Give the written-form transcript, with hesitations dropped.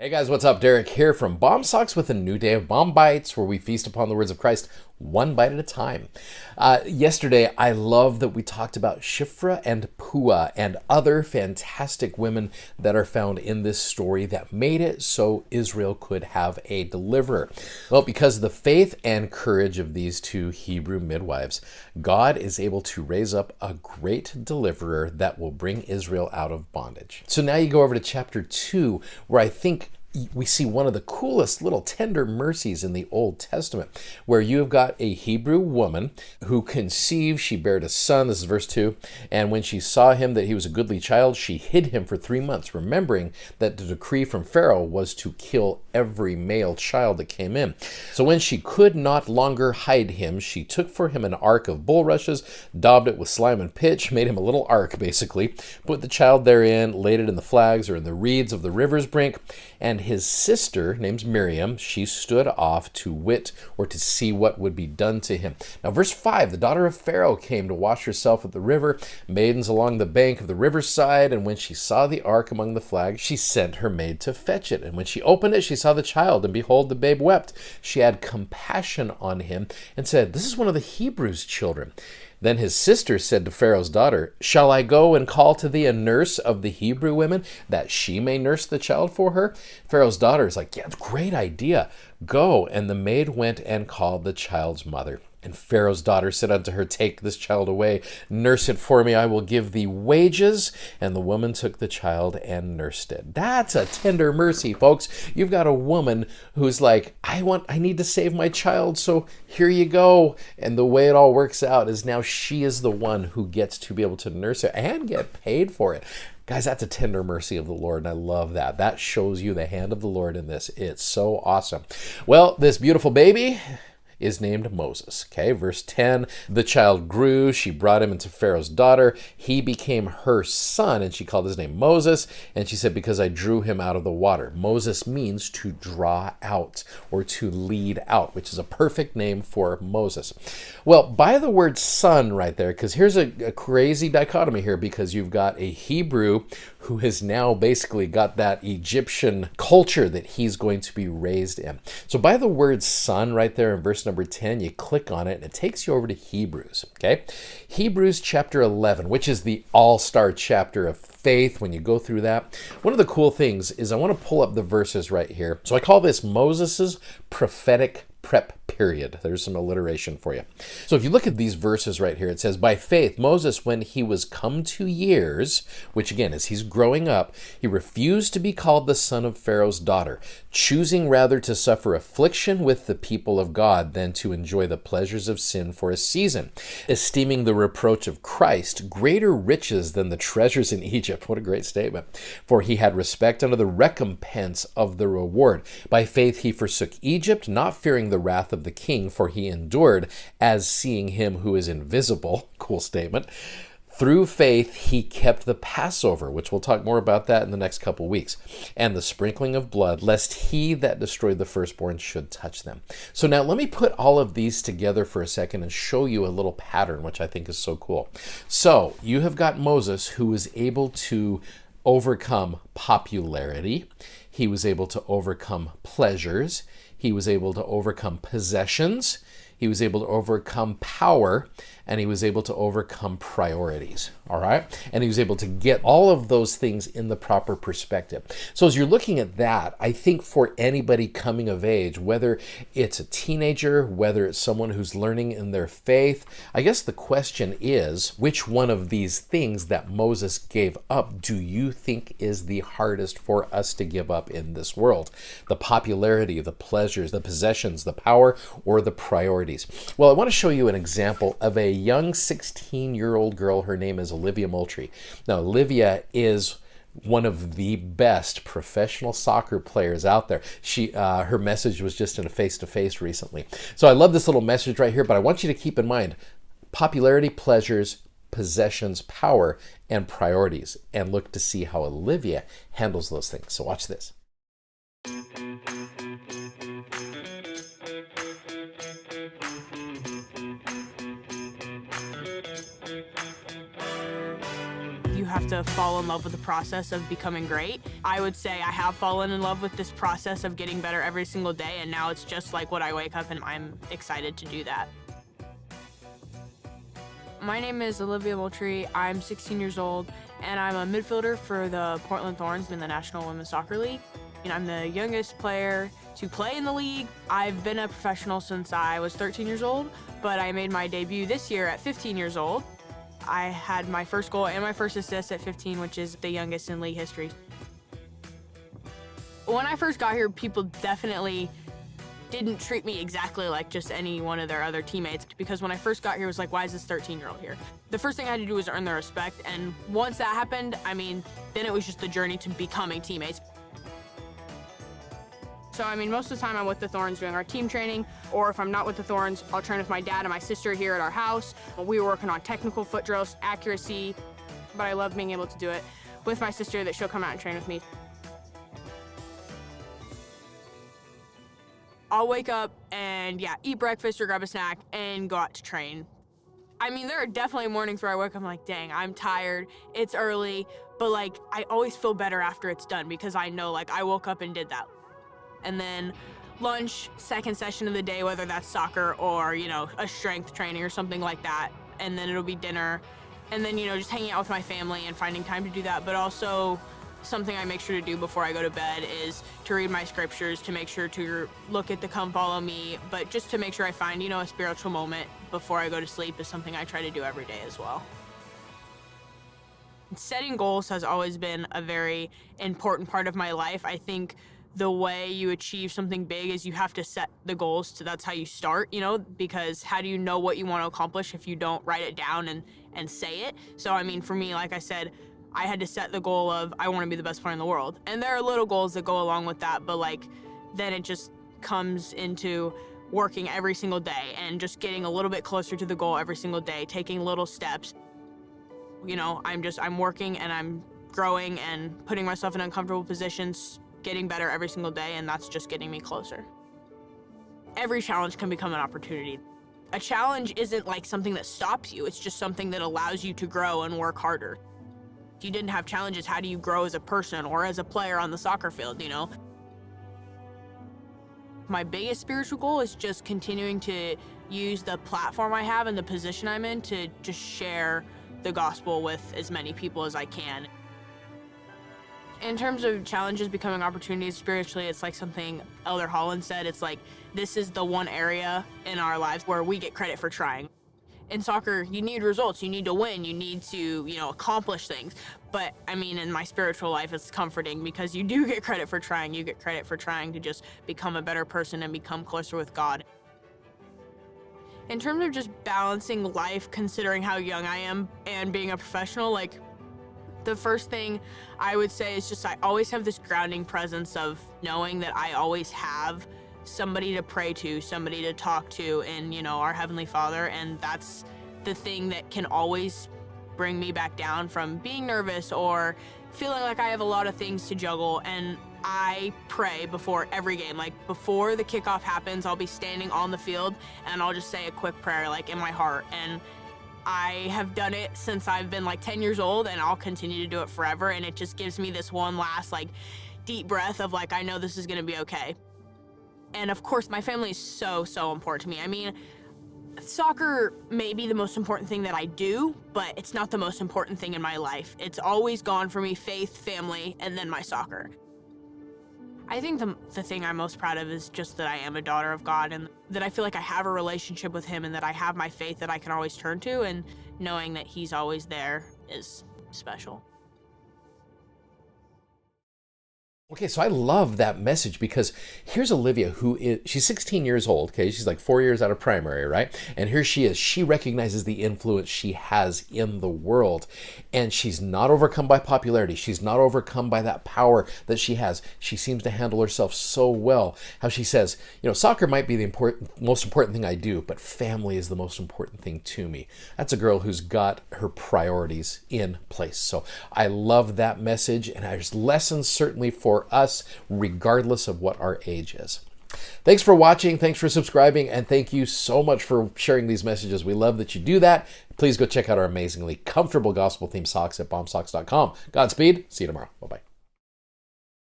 Hey guys, what's up? Derek here from Bomb Socks with a new day of Bomb Bites, where we feast upon the words of Christ one bite at a time. Yesterday, I love that we talked about Shiphrah and Puah and other fantastic women that are found in this story that made it so Israel could have a deliverer. Well, because of the faith and courage of these two Hebrew midwives, God is able to raise up a great deliverer that will bring Israel out of bondage. So now you go over to chapter 2, where I think we see one of the coolest little tender mercies in the Old Testament, where you have got a Hebrew woman who conceived, she bare a son, this is verse 2, and when she saw him that he was a goodly child, she hid him for 3 months, remembering that the decree from Pharaoh was to kill every male child that came in. So when she could not longer hide him, she took for him an ark of bulrushes, daubed it with slime and pitch, made him a little ark basically, put the child therein, laid it in the flags or in the reeds of the river's brink, and his sister, named Miriam, she stood off to wit, or to see what would be done to him. Now, verse 5, the daughter of Pharaoh came to wash herself at the river, maidens along the bank of the riverside, and when she saw the ark among the flags, she sent her maid to fetch it. And when she opened it, she saw the child, and behold, the babe wept. She had compassion on him, and said, "This is one of the Hebrews' children." Then his sister said to Pharaoh's daughter, "Shall I go and call to thee a nurse of the Hebrew women, that she may nurse the child for her?" Pharaoh's daughter is like, "Yeah, great idea. Go." And the maid went and called the child's mother. And Pharaoh's daughter said unto her, "Take this child away, nurse it for me, I will give thee wages." And the woman took the child and nursed it. That's a tender mercy, folks. You've got a woman who's like, I need to save my child, so here you go. And the way it all works out is now she is the one who gets to be able to nurse it and get paid for it. Guys, that's a tender mercy of the Lord, and I love that. That shows you the hand of the Lord in this. It's so awesome. Well, this beautiful baby is named Moses. Okay, verse 10, the child grew, she brought him into Pharaoh's daughter, he became her son, and she called his name Moses, and she said, "Because I drew him out of the water." Moses means to draw out or to lead out, which is a perfect name for Moses. Well, by the word son right there, because here's a crazy dichotomy here, because you've got a Hebrew who has now basically got that Egyptian culture that he's going to be raised in. So by the word son right there in verse number 10, you click on it and it takes you over to Hebrews, okay? Hebrews chapter 11, which is the all-star chapter of faith. When you go through that, one of the cool things is I want to pull up the verses right here. So I call this Moses's prophetic prep period. There's some alliteration for you. So if you look at these verses right here, it says, "By faith, Moses, when he was come to years," which again, as he's growing up, "he refused to be called the son of Pharaoh's daughter, choosing rather to suffer affliction with the people of God than to enjoy the pleasures of sin for a season, esteeming the reproach of Christ greater riches than the treasures in Egypt." What a great statement. "For he had respect unto the recompense of the reward. By faith he forsook Egypt, not fearing the wrath of the king, for he endured as seeing him who is invisible." Cool statement. "Through faith he kept the Passover," which we'll talk more about that in the next couple weeks, "and the sprinkling of blood, lest he that destroyed the firstborn should touch them." So now let me put all of these together for a second and show you a little pattern, which I think is so cool. So you have got Moses, who was able to overcome popularity. He was able to overcome pleasures. He was able to overcome possessions. He was able to overcome power, and he was able to overcome priorities, all right? And he was able to get all of those things in the proper perspective. So as you're looking at that, I think for anybody coming of age, whether it's a teenager, whether it's someone who's learning in their faith, I guess the question is, which one of these things that Moses gave up do you think is the hardest for us to give up in this world? The popularity, the pleasures, the possessions, the power, or the priorities? Well, I want to show you an example of a young 16-year-old girl. Her name is Olivia Moultrie. Now, Olivia is one of the best professional soccer players out there. Her message was just in a face-to-face recently. So I love this little message right here, but I want you to keep in mind popularity, pleasures, possessions, power, and priorities, and look to see how Olivia handles those things. So watch this. You have to fall in love with the process of becoming great. I would say I have fallen in love with this process of getting better every single day, and now it's just like when I wake up and I'm excited to do that. My name is Olivia Moultrie. I'm 16 years old, and I'm a midfielder for the Portland Thorns in the National Women's Soccer League. And I'm the youngest player to play in the league. I've been a professional since I was 13 years old, but I made my debut this year at 15 years old. I had my first goal and my first assist at 15, which is the youngest in league history. When I first got here, people definitely didn't treat me exactly like just any one of their other teammates, because when I first got here, it was like, why is this 13-year-old here? The first thing I had to do was earn their respect, and once that happened, I mean, then it was just the journey to becoming teammates. So, I mean, most of the time I'm with the Thorns doing our team training, or if I'm not with the Thorns, I'll train with my dad and my sister here at our house. We were working on technical foot drills, accuracy, but I love being able to do it with my sister, that she'll come out and train with me. I'll wake up and, yeah, eat breakfast or grab a snack and go out to train. I mean, there are definitely mornings where I wake up, I'm like, dang, I'm tired, it's early, but like, I always feel better after it's done because I know, like, I woke up and did that. And then lunch, second session of the day, whether that's soccer or, you know, a strength training or something like that. And then it'll be dinner. And then, you know, just hanging out with my family and finding time to do that. But also something I make sure to do before I go to bed is to read my scriptures, to make sure to look at the Come Follow Me, but just to make sure I find, you know, a spiritual moment before I go to sleep is something I try to do every day as well. Setting goals has always been a very important part of my life. I think the way you achieve something big is you have to set the goals, so that's how you start, you know, because how do you know what you want to accomplish if you don't write it down and say it? So, I mean, for me, like I said, I had to set the goal of I want to be the best player in the world. And there are little goals that go along with that, but like then it just comes into working every single day and just getting a little bit closer to the goal every single day, taking little steps. You know, I'm working and I'm growing and putting myself in uncomfortable positions, getting better every single day, and that's just getting me closer. Every challenge can become an opportunity. A challenge isn't like something that stops you, it's just something that allows you to grow and work harder. If you didn't have challenges, how do you grow as a person or as a player on the soccer field, you know? My biggest spiritual goal is just continuing to use the platform I have and the position I'm in to just share the gospel with as many people as I can. In terms of challenges becoming opportunities spiritually, it's like something Elder Holland said. It's like, this is the one area in our lives where we get credit for trying. In soccer, you need results, you need to win, you need to, you know, accomplish things. But I mean, in my spiritual life, it's comforting because you do get credit for trying. You get credit for trying to just become a better person and become closer with God. In terms of just balancing life, considering how young I am and being a professional, like, the first thing I would say is just I always have this grounding presence of knowing that I always have somebody to pray to, somebody to talk to in, you know, our Heavenly Father, and that's the thing that can always bring me back down from being nervous or feeling like I have a lot of things to juggle. And I pray before every game. Like, before the kickoff happens, I'll be standing on the field and I'll just say a quick prayer, like, in my heart. And I have done it since I've been like 10 years old, and I'll continue to do it forever. And it just gives me this one last like deep breath of like, I know this is gonna be okay. And of course, my family is so important to me. I mean, soccer may be the most important thing that I do, but it's not the most important thing in my life. It's always gone for me: faith, family, and then my soccer. I think the thing I'm most proud of is just that I am a daughter of God, and that I feel like I have a relationship with Him, and that I have my faith that I can always turn to, and knowing that He's always there is special. Okay, so I love that message, because here's Olivia, she's 16 years old, okay? She's like 4 years out of primary, right? And here she is. She recognizes the influence she has in the world, and she's not overcome by popularity. She's not overcome by that power that she has. She seems to handle herself so well. How she says, you know, soccer might be the most important thing I do, but family is the most important thing to me. That's a girl who's got her priorities in place. So I love that message, and there's lessons certainly for us, regardless of what our age is. Thanks for watching, thanks for subscribing, and thank you so much for sharing these messages. We love that you do that. Please go check out our amazingly comfortable gospel-themed socks at bombsocks.com. Godspeed. See you tomorrow. Bye-bye.